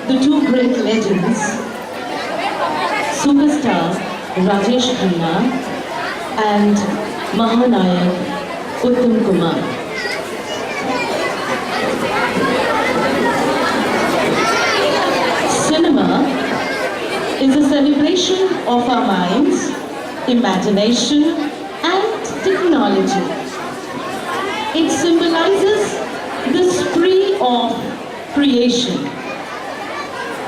the two great legends, superstar Rajesh Khanna and Mahanayak Uttam Kumar. Cinema is a celebration of our minds, imagination and technology. It symbolizes the spree of creation.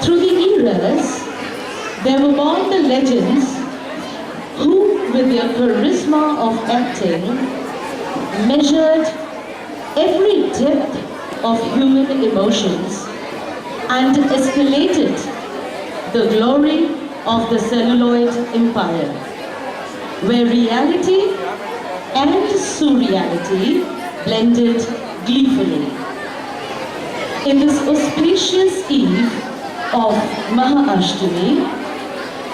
Through the eras, there were born the legends who, with their charisma of acting, measured every depth of human emotions and escalated the glory of the celluloid empire, where reality and surreality blended gleefully. In this auspicious eve of Mahashtami,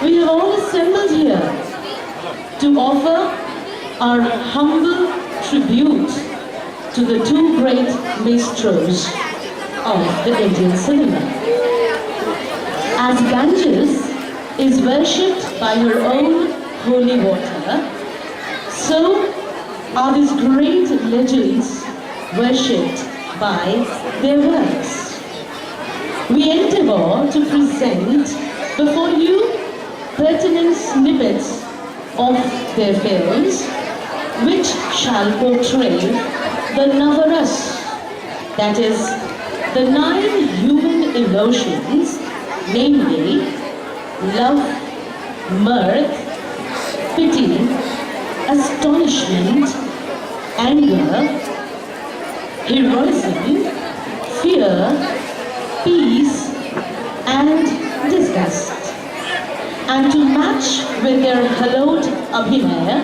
we have all assembled here to offer our humble tribute to the two great maestros of the Indian cinema. As Ganges is worshipped by her own holy water, so are these great legends worshipped by their works. We endeavor to present before you pertinent snippets of their films which shall portray the Navaras, that is, the 9 human emotions, namely love, mirth, pity, astonishment, anger, heroism, fear, peace, and disgust. And to match with their hallowed Abhinaya,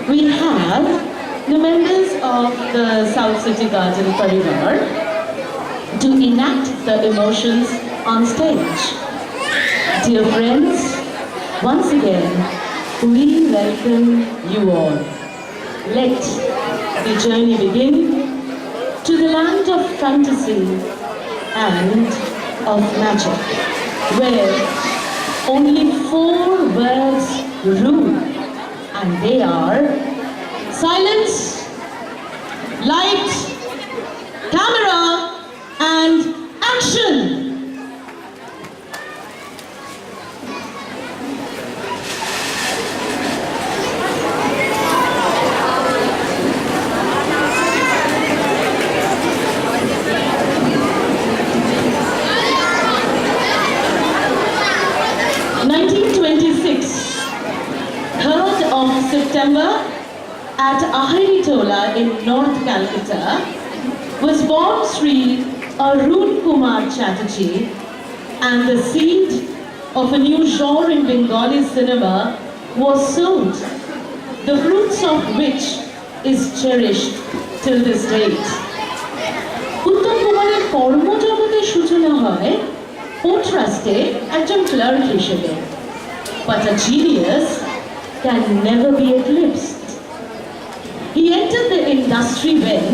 we have the members of the South City Garden Parivar to enact the emotions on stage. Dear friends, once again, we welcome you all. Let the journey begin to the land of fantasy and of magic, where only 4 words rule, and they are silence, light, camera, and action! September at Ahiritola in North Calcutta was born Sri Arun Kumar Chatterjee, and the seed of a new genre in Bengali cinema was sowed, the fruits of which is cherished till this date. Uttam Kumarer কর্মজগতের সূচনা হয় port ট্রাস্টে একজন clerk হিসেবে, but a genius can never be eclipsed. He entered the industry when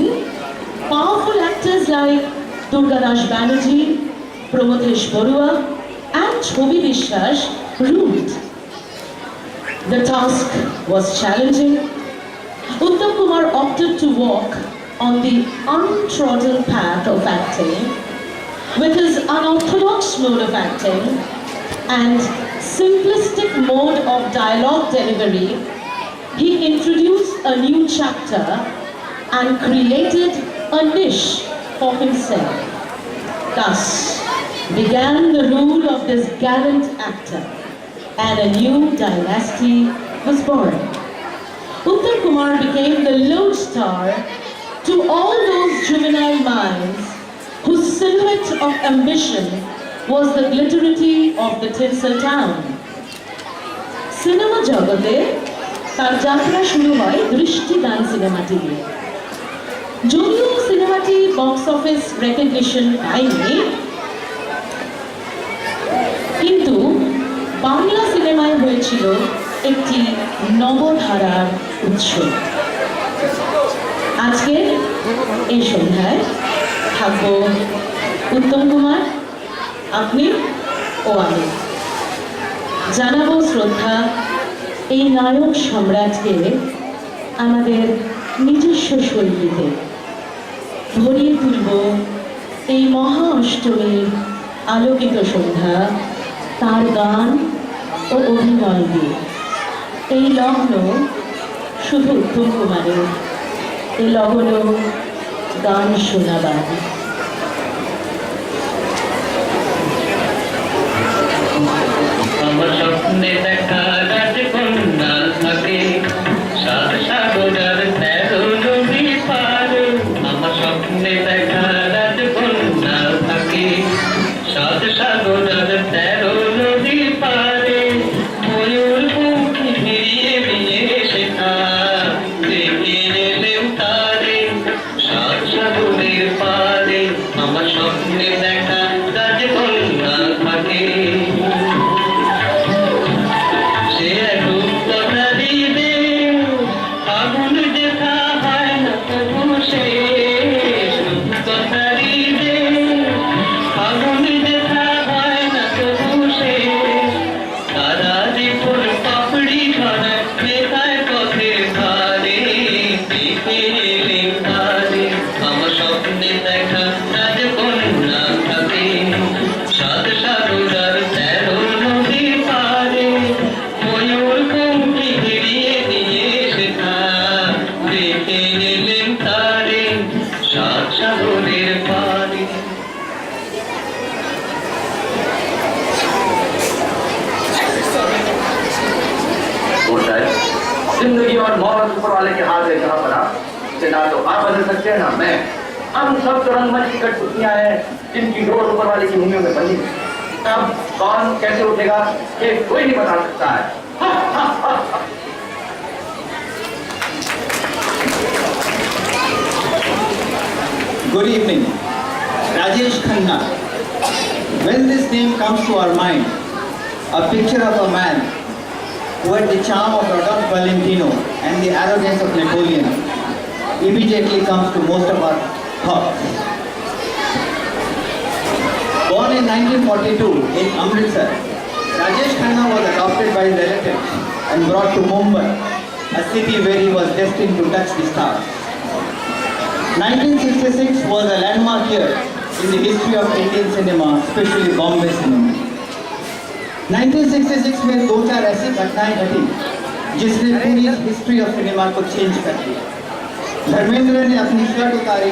powerful actors like Durgadash Banerjee, Promotesh Barua and Chobi Vishwas ruled. The task was challenging. Uttam Kumar opted to walk on the untrodden path of acting with his unorthodox mode of acting and simplistic mode of dialogue delivery. He introduced a new chapter and created a niche for himself. Thus began the rule of this gallant actor, and a new dynasty was born. Uttam Kumar became the lodestar to all those juvenile minds whose silhouette of ambition was the glitterity of the tinsel town. Cinema জগতে তার যাত্রা শুরু হয় দৃষ্টিদান সিনেমাটি দিয়ে। যদিও সিনেমাটি box office recognition পায়নি, কিন্তু বাংলা সিনেমায় হয়েছিল একটি নবধারার উৎস। আজকে এই সন্ধ্যায় থাকবো উত্তম কুমার, আপনি ও আমি। জানাবো শ্রদ্ধা এই নায়ক সম্রাটকে আমাদের নিজস্ব শৈলীতে। ভরিয়ে তুলব এই মহা অষ্টমীর আলোকিত সন্ধ্যা তার গান ও অভিনয় দিয়ে। এই লগ্ন শুধু উত্তম কুমারের, এই লগ্ন গান শোনাবার। আমার স্বপ্নে দেখা রাজকন্যা থাকে, সাত সাগরের তেরো নদী পারে। আমার স্বপ্নে দেখা রাজকন্যা থাকে, সাত সাগরের তেরো নদী পারে। ময়ূর মুখী ফিরিয়ে নিয়ে সেটা দেখে এলেও তারে, সাত সাগরের পারে। আমার স্বপ্নে দেখা রাজকন্যা থাকে। जिंदगी और मौत ऊपर वाले के हाथ है जहाँ पर से ना तो आप बदल सकते हैं ना मैं। हम सब तो रंगमंच की कठपुतलियां हैं जिनकी डोर ऊपर वाले की भूमियों में बंधी। अब कौन कैसे उठेगा ये कोई नहीं बता सकता है। Good evening. Rajesh Khanna. When this name comes to our mind, a picture of a man who had the charm of Rodolphe Valentino and the arrogance of Napoleon immediately comes to most of our thoughts. Born in 1942 in Amritsar, Rajesh Khanna was adopted by his relatives and brought to Mumbai, a city where he was destined to touch the stars. 1966 was a landmark year in the history of Indian cinema, especially Bombay cinema. 1966 में दो चार ऐसी घटनाएं घटी जिसने पूरी history of cinema को change कर दिया। धर्मेंद्र ने अपनी शर्ट उतारी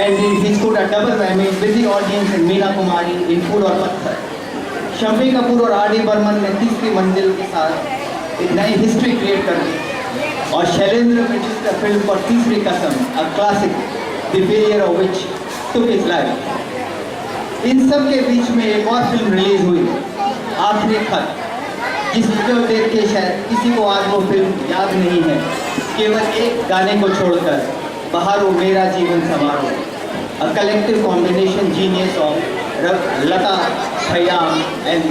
and he scored a double whammy with the audience in Meena Kumari in Phool Aur Patthar. Shammi Kapoor और आर डी बर्मन ने तीसरी मंजिल के साथ एक नई हिस्ट्री क्रिएट कर दी और Shailendra produced a film for Teesri Kasam, a classic, the failure of which took his life. इन सब के बीच में एक और फिल्म रिलीज हुई, आखिरी खत, जिसको देख के शायद किसी को आज वो फिल्म याद नहीं है, केवल एक गाने को छोड़कर, बहारो मेरा जीवन संवारो, a collective combination genius of Lata, Khayyam and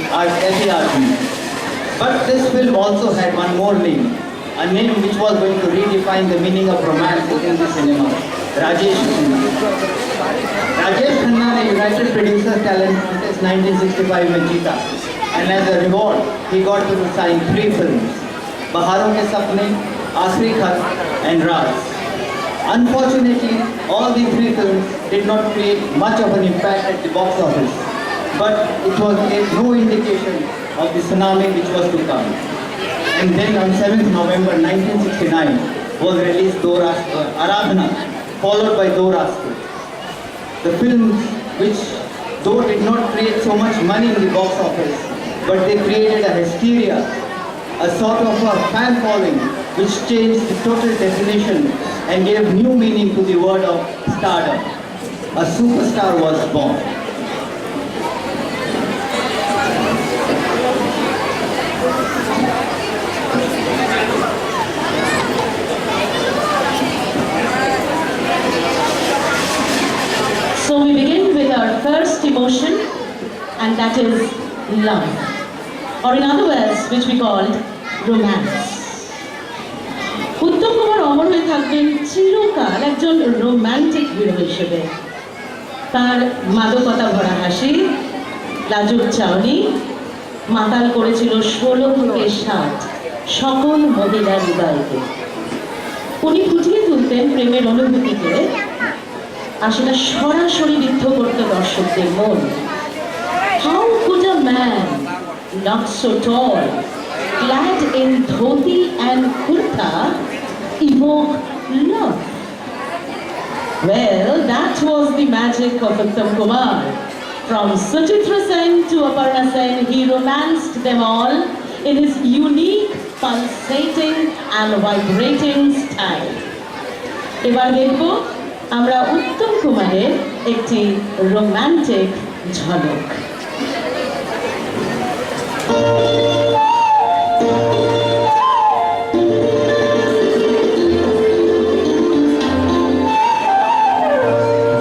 S.A.R. But this film also had one more name, a name which was going to redefine the meaning of romance within the cinema, Rajesh Khanna. Rajesh Khanna ने United Producers Talent Contest 1965 में जीता, and as a reward he got to sign 3 films, बहारों के सपने, आखिरी खत and Raj. Unfortunately, all the 3 films did not create much of an impact at the box office, but it was no indication of the tsunami which was to come. And then on 7th November 1969 was released Aradhana, followed by Do Raste. The films which though did not create so much money in the box office, but they created a hysteria, a sort of a fan following which changed the total definition and gave new meaning to the word of stardom. A superstar was born. So we begin with our first emotion, and that is love, or in other words, which we called romance. Uttam Kumar অমর হয়ে থাকবেন চিরকাল একজন romantic hero হিসেবে। তার মাদকতা ভরা হাসি, লাজুক চাউনি মাতাল করেছিল 16 থেকে 60 সকল মহিলার হৃদয়কে। উনি ফুটিয়ে তুলতেন প্রেমের অনুভূতিকে, আসলে সরাসরি বিদ্ধ করতে দর্শকদের মন। How could a man not so tall, clad in dhoti and kurta, evoke love? Well, that was the magic of Uttam Kumar. From Suchitra Sen to Aparna Sen, he romanced them all in his unique, pulsating and vibrating style. এবার দেখব আমরা উত্তম কুমারের একটি romantic ঝলক।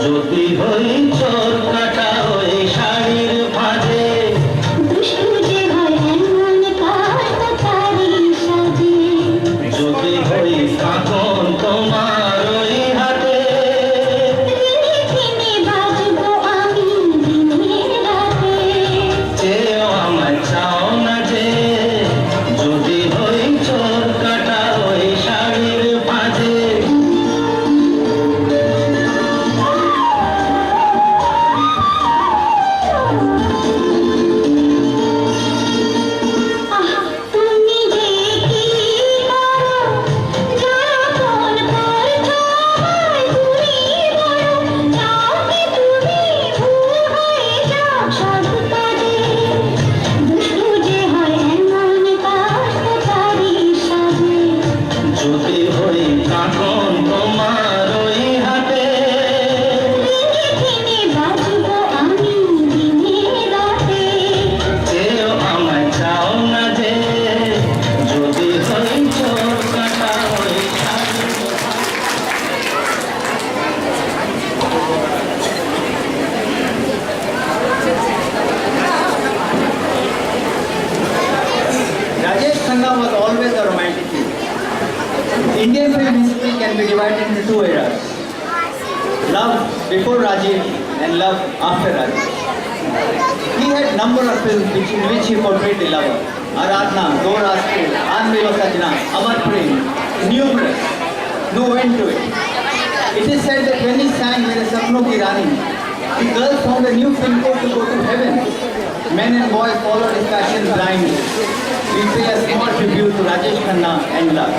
যদি হই চোর কাটা ওই শাড়ির ভাঁজে, যদি হই কাঁকন তোমার ওই হাতে, চেয়েও আমায় চাও না যে, যদি হই চোর কাটা ওই শাড়ির ভাঁজে। যদি হই কাঁকন তোমার ওই হাতে, চেয়েও আমায় চাও না যে, যদি হই চোর কাটা ওই শাড়ির Rajesh Khanna was always a romantic hero. Indian film history can be divided into two eras: love before Rajesh and love after Rajesh. He had number of films in which he portrayed the lover: Aradhna, Do Raste, Anvilo Sajna, Amar Prem, numerous, no end to it. It is said that when he sang Mere Sapno Ki Rani, the girl found a new film code to go to heaven. Men and boys followed his passion blindly. We pay a small tribute to Rajesh Khanna and love.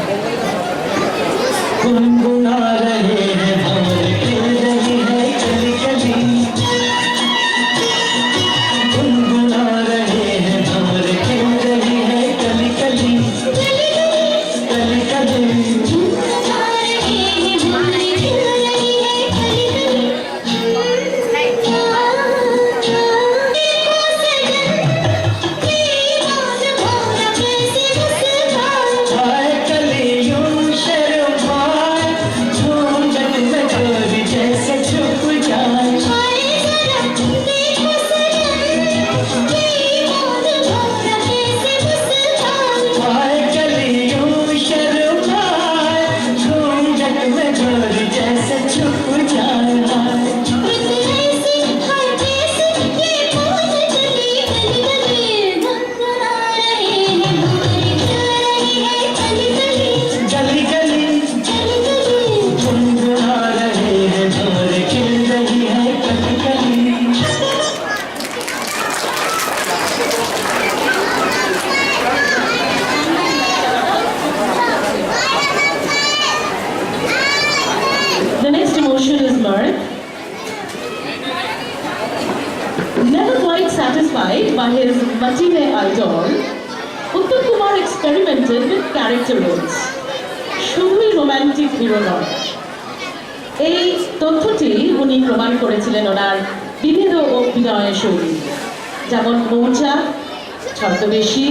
गुनगुना रहे हैं भंवर खिल रही है कली कली, गुनगुना रहे हैं भंवर खिल रही है कली कली, कली कली। हाय कलियों शर्माए, झूमझट में चोरी जैसे छुप जाए। हाय कलियों शर्माए, झूमझट में चोरी जैसे छुप जाए। गली गली गुनगुना रहे हैं भंवर खिल रही है कली कली। The next emotion is mirth. Never quite satisfied by his matinee idol, Uttam Kumar experimented with character roles. শুধুই রোমান্টিক হিরো নয়, এই তথ্যটি উনি প্রমাণ করেছিলেন ওনার বিবিধ অভিনয়ের শৈলী, যেমন মৌচা, ছদ্মবেশী,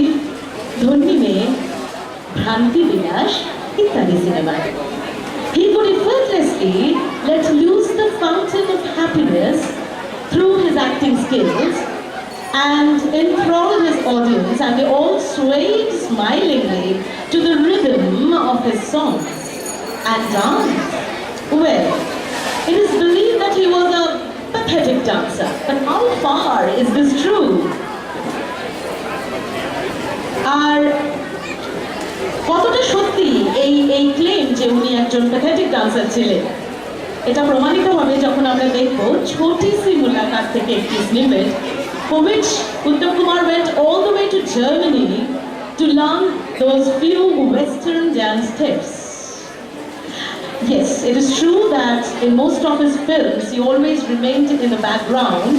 ধন্যী মেয়ে, ভ্রান্তি বিলাস ইত্যাদি সিনেমায়। He could effortlessly let loose the fountain of happiness through his acting skills and enthralled his audience, and they all swayed smilingly to the rhythm of his songs and danced. Well, it is believed that he was a pathetic dancer. But how far is this true? আর কতটা সত্যি এই claim যে উনি একজন pathetic dancer ছিলেন, এটা প্রমাণিত হবে যখন আমরা দেখব ছোটি সি মুলাকাত থেকে একটি snippet, for which Uttam Kumar went all the way to Germany to learn those few Western dance steps. Yes, it is true that in most of his films he always remained in the background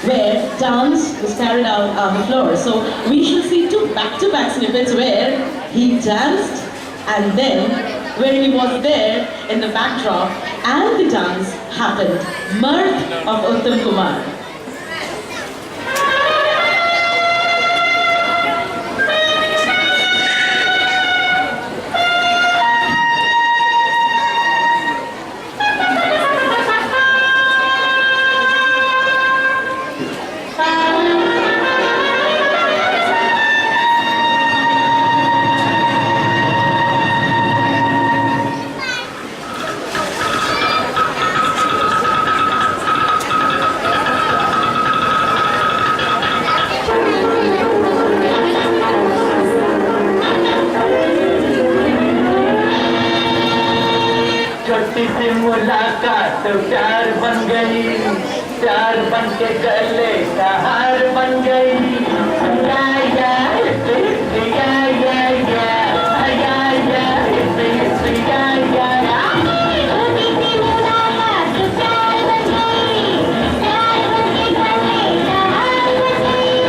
where dance was carried out on the floor. So we shall see two back-to-back snippets where he danced and then where he was there in the backdrop and the dance happened. Mirth of Uttam Kumar. छोटी सी मुलाकात प्यार बन गई, प्यार बन के गले का हार बन गई। या या या या या या या या या छोटी सी मुलाकात प्यार बन गई, प्यार बन के गले का हार बन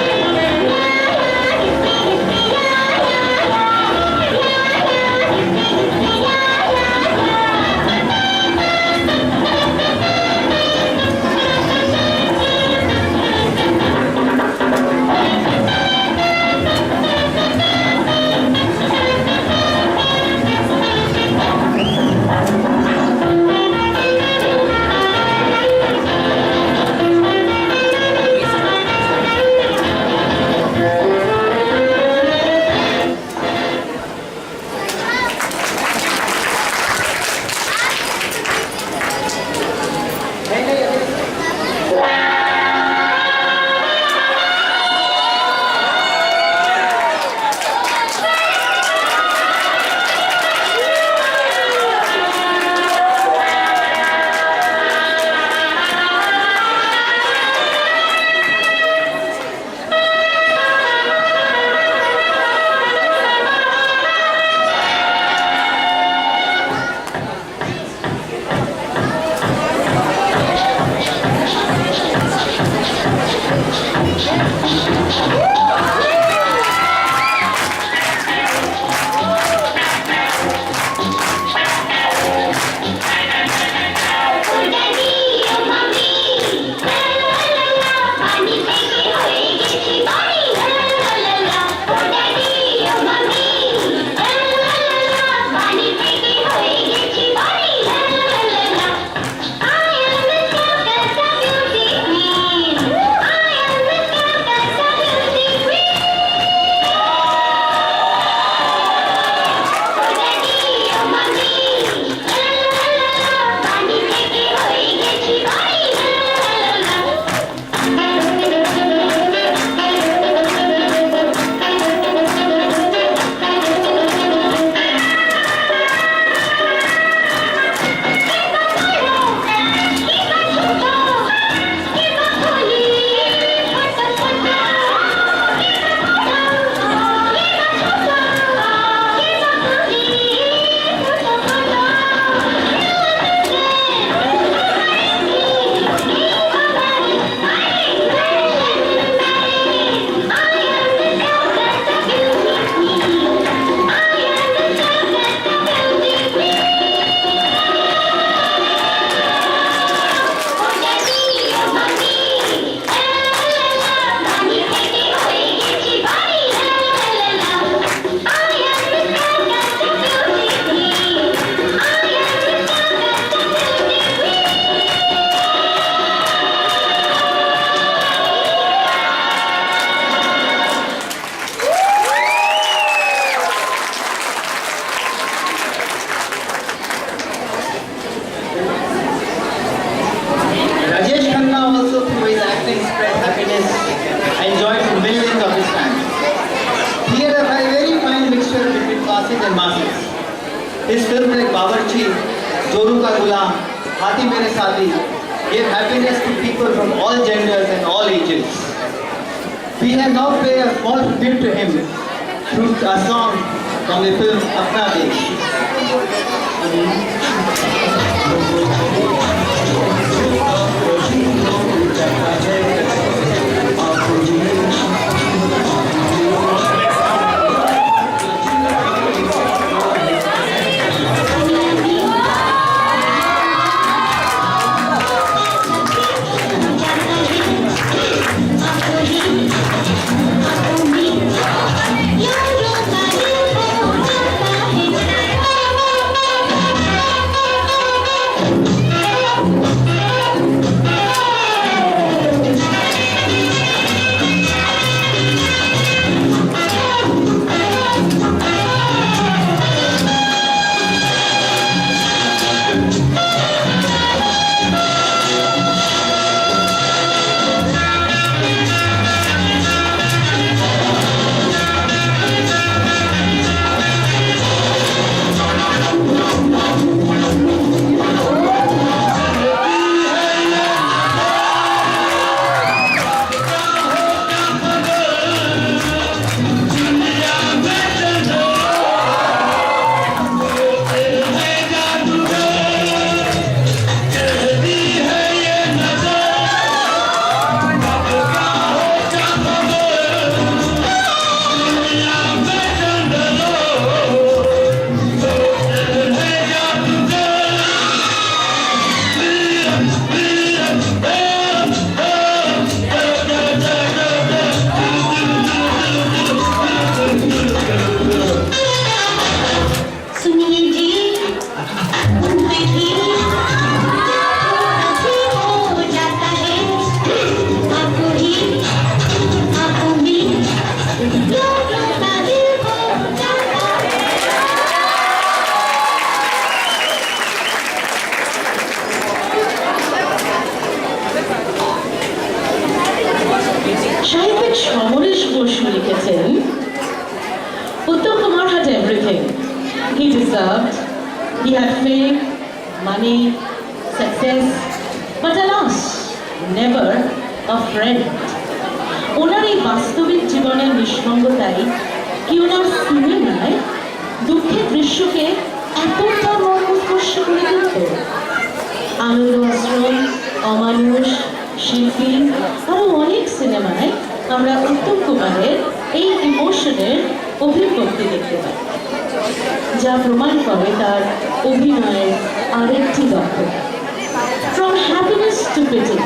इस फिल्म में बावर्ची, जोरू का गुलाम, हाथी मेरे साथी gave happiness to people from all genders and all ages. We have now paid a small tribute to him through a song from the film Apna Desh. সাহিত্যিক সমরেশ বসু লিখেছেন, Uttam Kumar had everything. He deserved. He had fame, money, success, but alas, never a friend. ওনার এই বাস্তবিক জীবনের নিঃসঙ্গতাই কি ওনার সিনেমায় দুঃখের দৃশ্যকে এতটা মর্মস্পর্শ করে দিত। আনন্দ আশ্রম, অমানুষ, শিল্পী আরো অনেক সিনেমায় আমরা উত্তম কুমারের এই ইমোশনের অভিব্যক্তি দেখতে পাই, যা প্রমাণ করে তার অভিনয়ের আরেকটি দক্ষতা। From happiness to pity,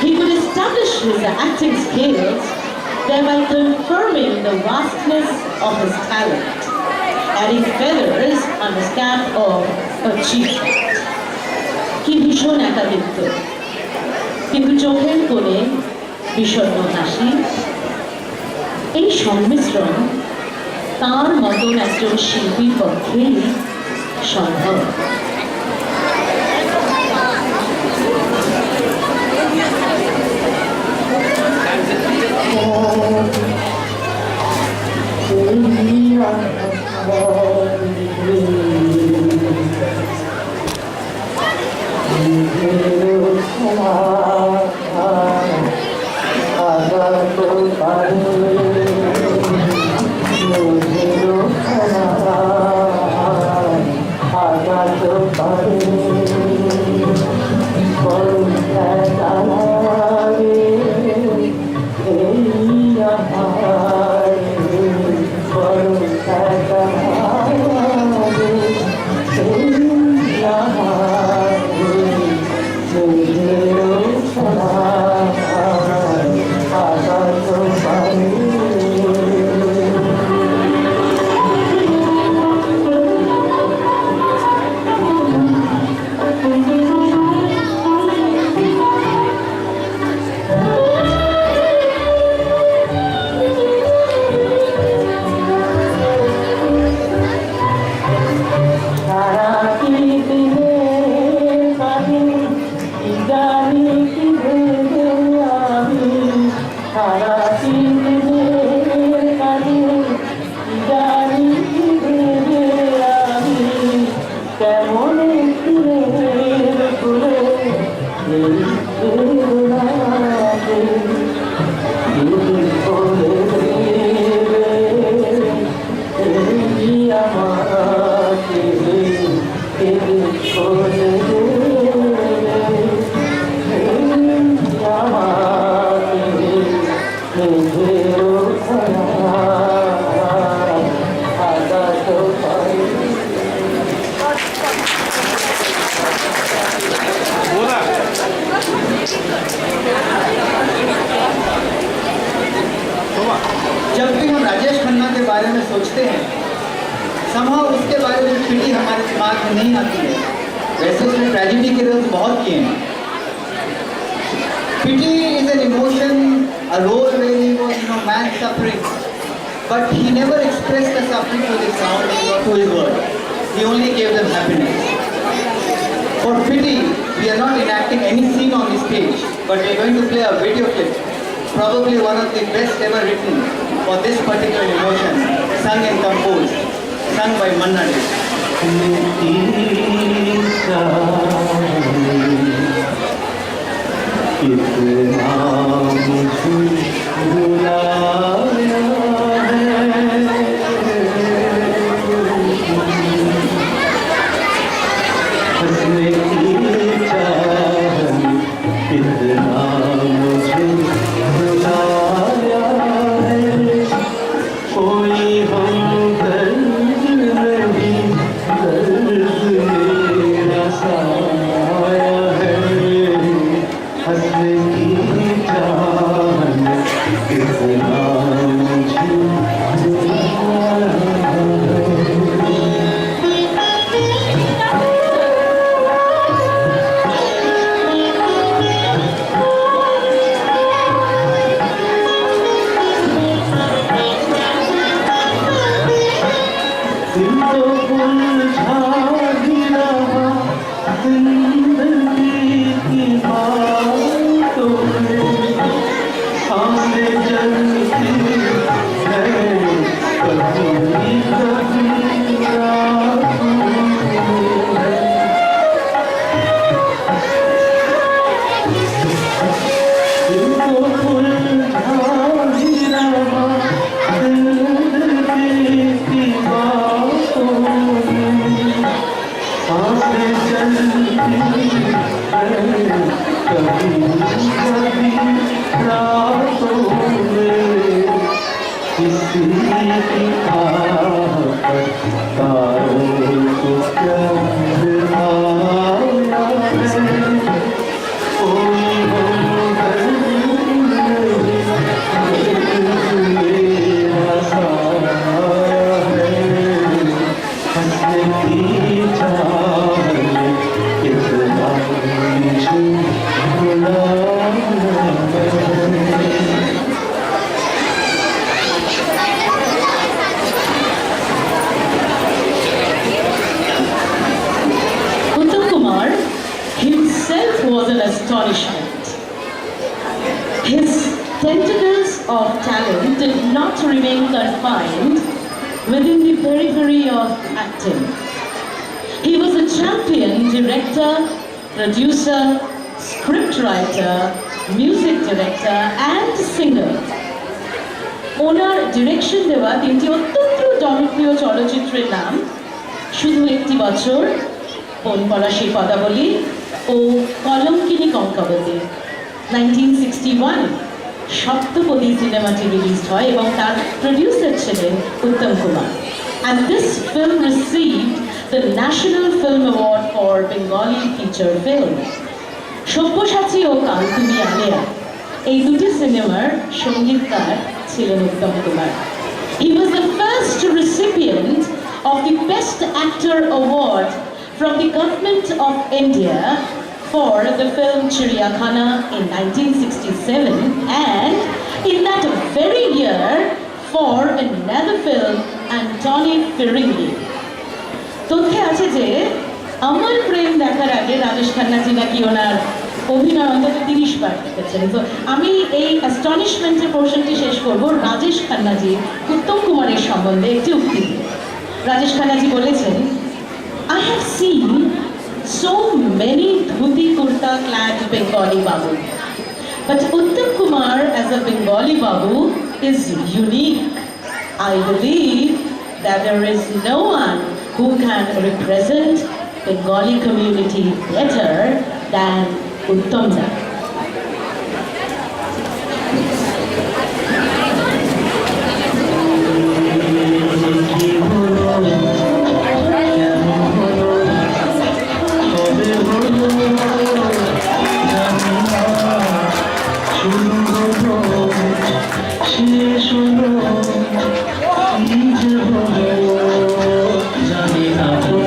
he could establish his acting skills, thereby confirming the vastness of his talent, adding feathers on his cap of achievement. কি ভীষণ একাকিত্ব, কিন্তু চোখের কোণে বিষণ্ণ হাসি, এই সংমিশ্রণ তার মতন একজন শিল্পীর পক্ষেই সম্ভব। जब भी हम राजेश खन्ना के बारे में सोचते हैं somehow उसके बारे में पिटी हमारे दिमाग में नहीं आती है। वैसे उसने ट्रेजेडी के रोल्स बहुत किए हैं। पिटी is an emotion, a role where he was, man suffering, but he never expressed the suffering to his surroundings or to his world. He only gave them happiness. For Pity, we are not enacting any scene on the stage, but we are going to play a video clip, probably one of the best ever written for this particular emotion, sung and composed, sung by Mahanayak. Himself was an astonishment. His tentacles of talent did not remain confined within the periphery of acting. He was a champion director, producer, scriptwriter, music director and singer. Owner direction দেওয়া তিনটি অত্যন্ত জনপ্রিয় চলচ্চিত্রের নাম শুধু একটি বছর, বনপলাশী পদাবলী ও কলঙ্কিনী কঙ্কাবতী। 1961 সপ্তপদী সিনেমাটি রিলিজ হয় এবং তার প্রডিউসার ছিলেন Uttam Kumar. And this film received the National Film Award for Bengali Feature Film. Sabyasachi ও কাল তুমি আলেয়া এই দুটি সিনেমার সঙ্গীতকার ছিলেন Uttam Kumar. He was the first recipient of the Best Actor Award from the Government of India for the film Chiriyakhana in 1967 and in that very year for another film Antony Firingi. তথ্যে আছে যে আমার প্রেম দেখার আগে রাজেশ খান্নাজি নাকি ওনার অভিনয় অন্তত 30 বার দেখেছেন। তো আমি এই অ্যাস্টনিশমেন্টের পোর্শনটি শেষ করব রাজেশ খান্নাজি উত্তম কুমারের সম্বন্ধে একটি উক্তি দিয়ে। রাজেশ খান্নাজি বলেছেন, I have seen so many dhuti kurta clad Bengali babu, but Uttam Kumar as a Bengali babu is unique. I believe that there is no one who can represent Bengali community better than Uttam da. শোনো কি যে হলো জানি না তো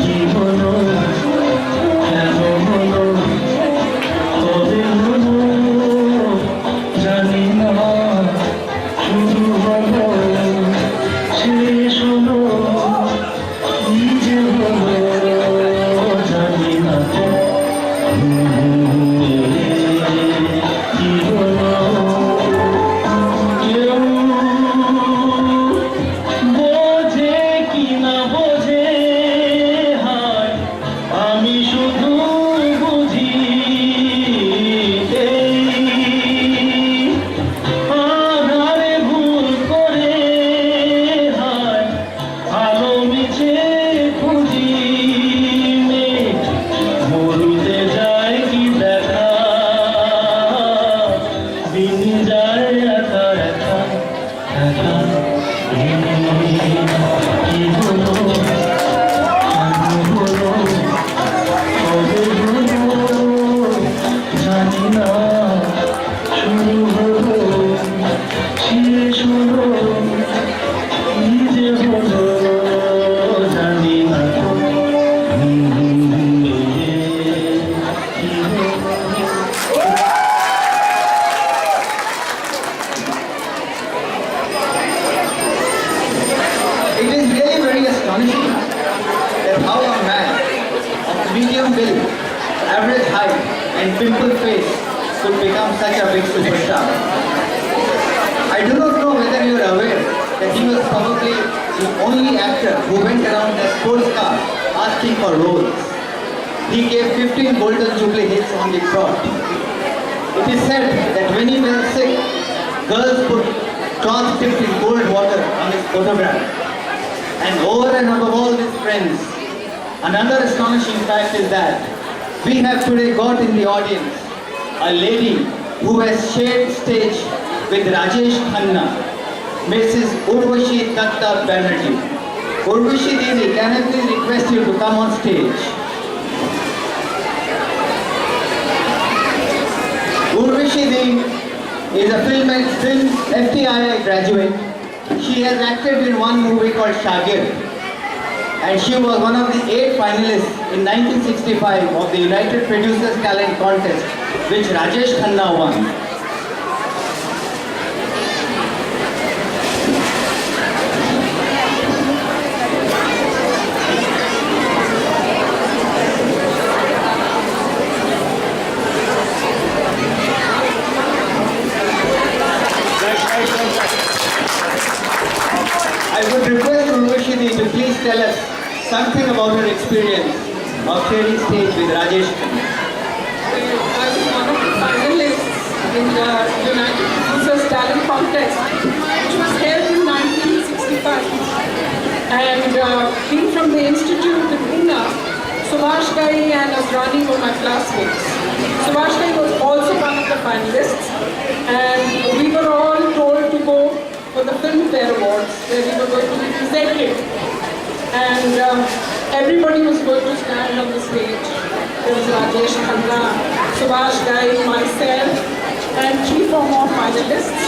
কি হলো কেন হলো কবে হলো জানি না শুরু হলো শেষ হলো কি যে হলো জানি না তো কি হলো কেউ বোঝে কি না বোঝে হায় আমি শুধু বুঝি এই আধারে ভুল করে হায় আলো মিছে খুঁজি মরুতে যায় কি দেখা দিন যায় একা একা একা কি হলো কেন হলো কবে হলো জানি না শুরু হলো শেষ হলো কি যে হলো জানি না তো কি হলো It is really very astonishing that how a man of medium build, average height and pimple face could become such a big superstar. I do not know whether you are aware that he was probably the only actor who went around in a sports car asking for roles. He gave 15 golden jubilee hits on the trot. It is said that when he fell sick, girls put cloth dipped in cold water on his photograph. And over and above all his friends, another astonishing fact is that we have today got in the audience a lady who has shared stage with Rajesh Khanna, Mrs. Urvashi Datta Banerjee. Urvashi Didi, can I please request you to come on stage? Urvashi Didi is a film FTII graduate. She has acted in one movie called Shagir, and she was one of the 8 finalists in 1965 of the United Producers Talent Contest, which Rajesh Khanna won. I would request Urvashi to please tell us something about her experience of sharing stage with Rajesh Khanna. I was one of the finalists in the United Producers Talent Contest, which was held in 1965. And being from the Institute in Pune, Subhash Gai and Azrani were my classmates. Subhash Gai was also one of the finalists, and we were all told to go for the Filmfare Awards, where we were going to be presented. And everybody was going to stand on the stage. There was Rajesh Khanna, Subhash Gai, myself, and 3-4 more finalists.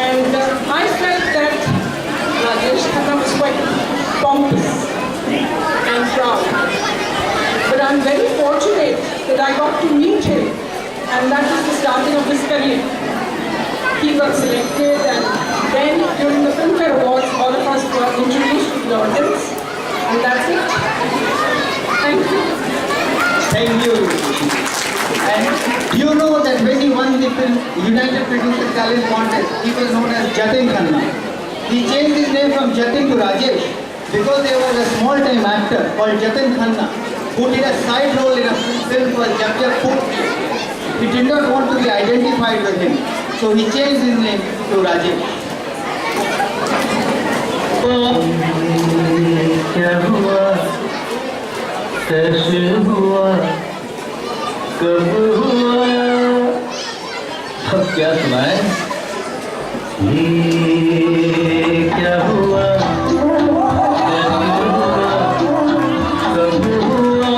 And I felt that Rajesh Khanna was quite pompous and proud. But I'm very fortunate that I got to meet him, and that was the starting of his career. He got selected, and then during the Filmfare Awards, all of us were introduced to the audience, and that's it. Thank you. Thank you. And you know that when he won the United Producers Talent Contest, he was known as Jatin Khanna. He changed his name from Jatin to Rajesh because there was a small-time actor called Jatin Khanna who did a side role in a film called Jab Jab Phoot. He did not want to be identified with him, so he changed his name to Rajesh. क्या हुआ कैसे हुआ कब हुआ अब क्या सुनाए ये क्या हुआ कैसे हुआ कब हुआ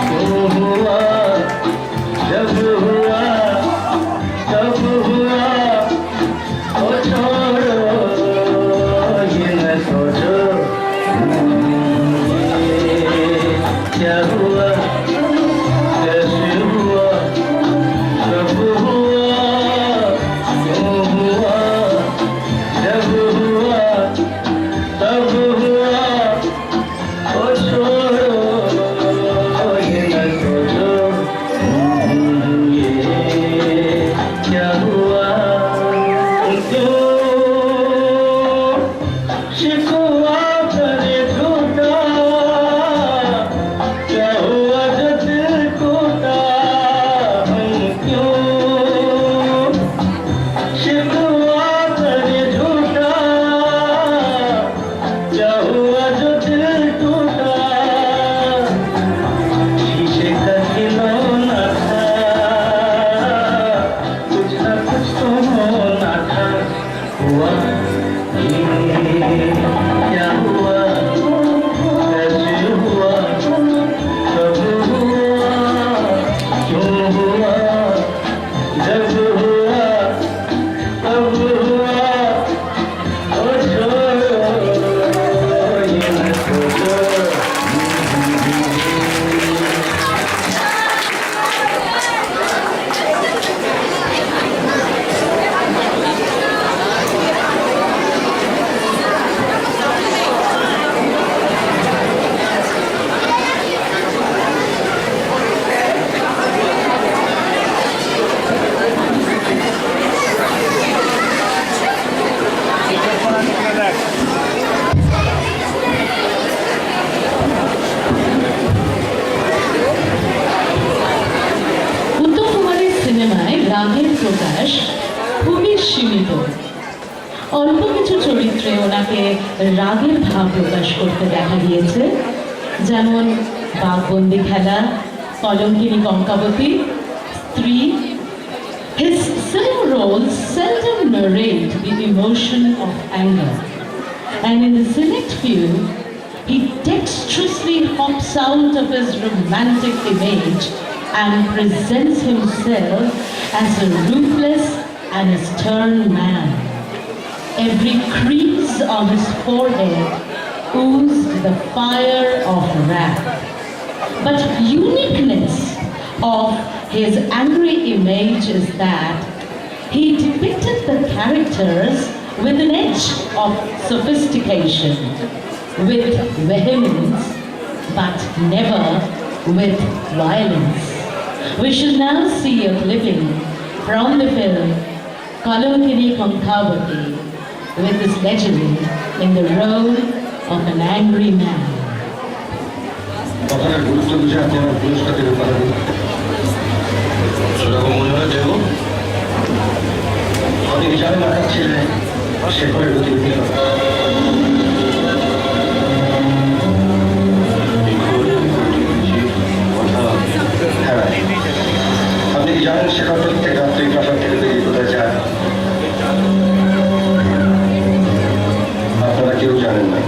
क्यों हुआ जब हुआ हुआ ये क्या हुआ कैसे हुआ कब हुआ क्यों हुआ जब हुआ अब हुआ और ये न सोचो উত্তম কুমারের সিনেমায় রাগের প্রকাশ খুবই সীমিত। অল্প কিছু চরিত্রে ওনাকে রাগের ভাব প্রকাশ করতে দেখা গিয়েছে, যেমন বাঘবন্দি খেলা, কলঙ্কিনী কঙ্কাবতী, স্ত্রী। His film roles seldom narrate the emotion of anger, and in the select few, he dexterously hops out of his romantic image and presents himself as a ruthless and a stern man. Every crease on his forehead oozed the fire of wrath. But uniqueness of his angry image is that he depicted the characters with an edge of sophistication, with vehemence, but never with violence. We shall now see a clipping from the film Kalankini Kankavati with this legend in the role of an angry man. কথাটা গুরুত্ব বুঝে আপনি আমার পুরস্কার দিতে পারেন সেরকম মনে হয় দেব আপনি কি জানেন আঘাত ছেলে শেখরের গতিবিধি আপনি কি জানেন শেখর প্রত্যেক রাত্রে প্রাসাদ থেকে বেরিয়ে কোথায় যায় আপনারা কেউ জানেন না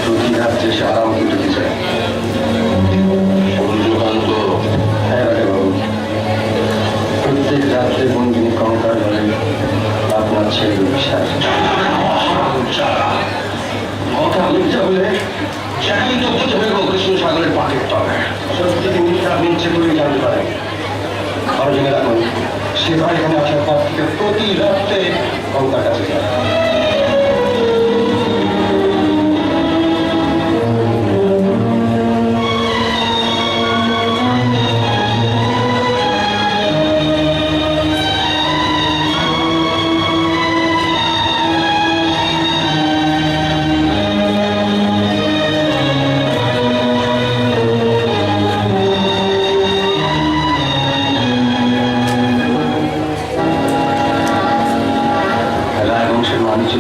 প্রতি রাত্রে সে আরাম করতে চায় হ্যাঁ বাবু প্রত্যেক রাত্রে বন্দিনী কঙ্কার বলে আপনার ছেলে বিশ্বাস কথা মিথ্যা বলে চ্যালেঞ্জ করতে হবে কৃষ্ণ সাগরের পাটের তলায় সত্যি মিথ্যা আপনি ইচ্ছে করেই জানতে পারেন আরো জেনে রাখুন সেবার এখানে আসার পর থেকে প্রতি রাত্রে কঙ্কার কাছে যায়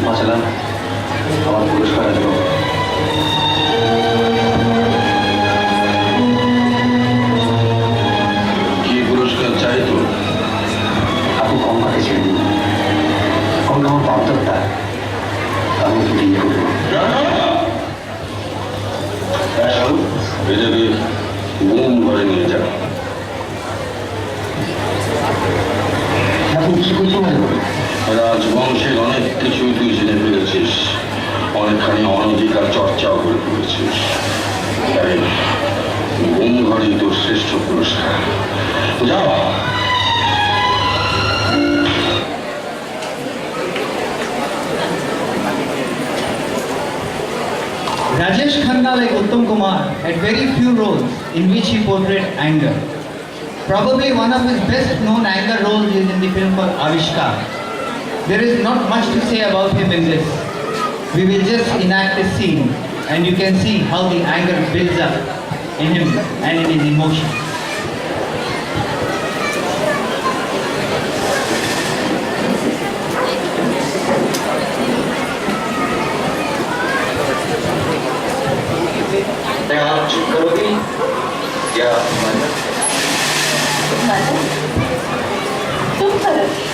বাঁচালাম আমার পুরস্কার আসবো কি পুরস্কার চাই তো আপনি কঙ্কাকে ছেড়ে দিন কঙ্কা আমার বাধ্যতা আমি তো বিয়ে করবো এটাকে ঘুম ঘরে নিয়ে যান আপনি কি করছেন রাজবংশের অনেক কিছুই তুই জেনে ফেলেছিস অনেকখানি অনধিকার চর্চাও করে ফেলেছিস তাই ঘুম ঘরেই তোর শ্রেষ্ঠ পুরস্কার যাও Rajesh Khanna, like Uttam Kumar, had very few roles in which he portrayed anger. Probably one of his best known anger roles is in the film called Avishkar. There is not much to say about him in this. We will just enact a scene and you can see how the anger builds up in him and in his emotion. करोगी या तुम करोगी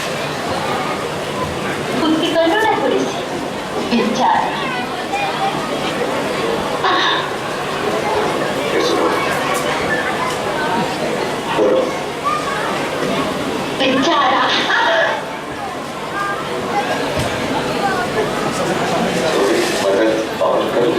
बेचारा मदद और करूं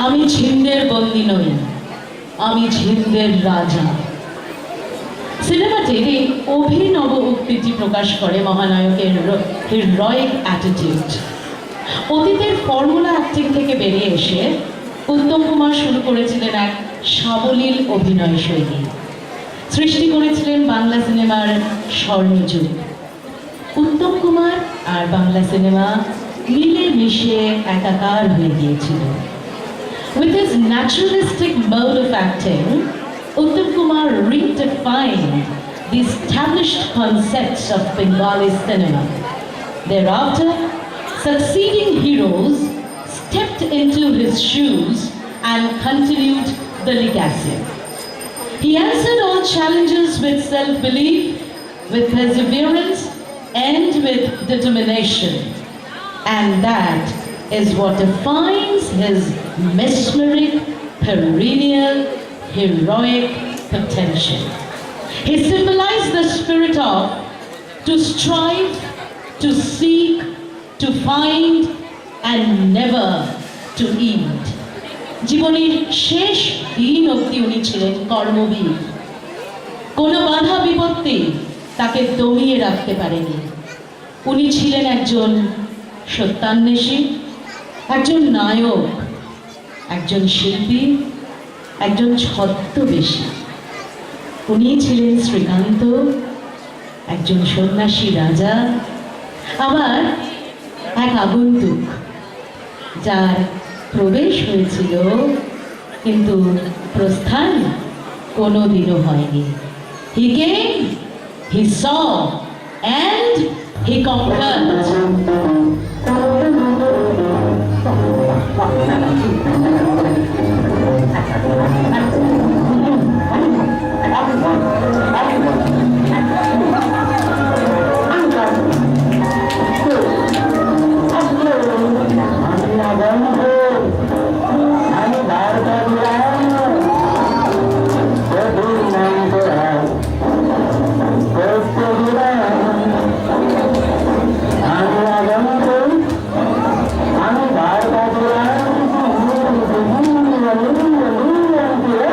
আমি ঝিন্দের বন্দী নই, আমি ঝিন্দের রাজা। সিনেমাটির এই অভিনব উক্তিটি প্রকাশ করে মহানায়কের হিরোইক অ্যাটিটিউড। অতীতের ফর্মুলা অ্যাক্টিং থেকে বেরিয়ে এসে উত্তম কুমার শুরু করেছিলেন এক সাবলীল অভিনয় শৈলী, সৃষ্টি করেছিলেন বাংলা সিনেমার স্বর্ণযুগ। উত্তম কুমার আর বাংলা সিনেমা মিলে মিশে একাকার হয়ে গিয়েছিল। With his naturalistic mode of acting, Uttam Kumar redefined the established concepts of Bengali cinema. Thereafter, succeeding heroes stepped into his shoes and continued the legacy. He answered all challenges with self-belief, with perseverance, and with determination. And that is what defines his mesmeric, perennial, heroic potential. He symbolized the spirit of to strive, to seek, to find, and never to eat. জীবনের শেষ দিন অবধি উনি ছিলেন কর্মবীর। কোনো বাধা বিপত্তি তাকে দমিয়ে রাখতে পারেনি। উনি ছিলেন একজন সত্যান্বেষী, একজন নায়ক, একজন শিল্পী, একজন ছদ্মবেশী। উনি ছিলেন শ্রীকান্ত, একজন সন্ন্যাসী রাজা, আবার এক আগন্তুক যার প্রবেশ হয়েছিল কিন্তু প্রস্থান কোনোদিনও হয়নি। He came, he saw, and he conquered. I'm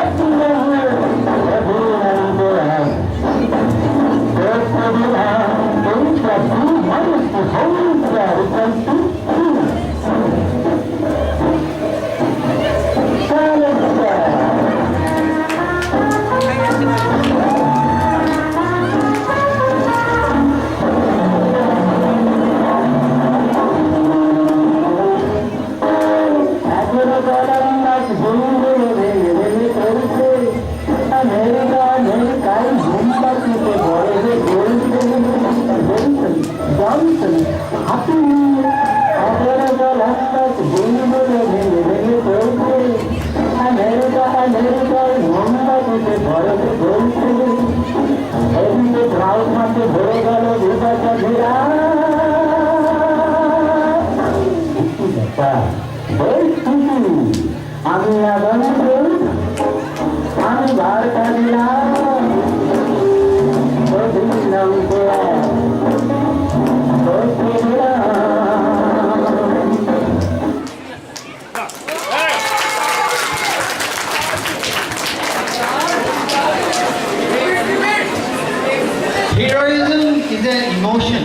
Heroism is an emotion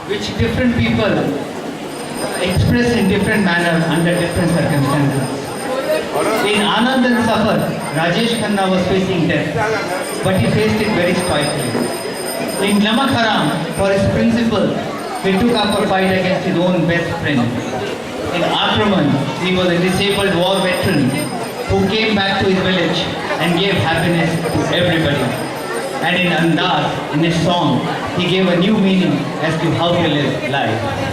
which different people express in different manner under different circumstances. In Anand and Safar, Rajesh Khanna was facing death, but he faced it very stoically. In Namak Haram, for his principle, he took up a fight against his own best friend. In Akraman, he was a disabled war veteran who came back to his village and gave happiness to everybody. And in Andaz, in his song, he gave a new meaning as to how to live life.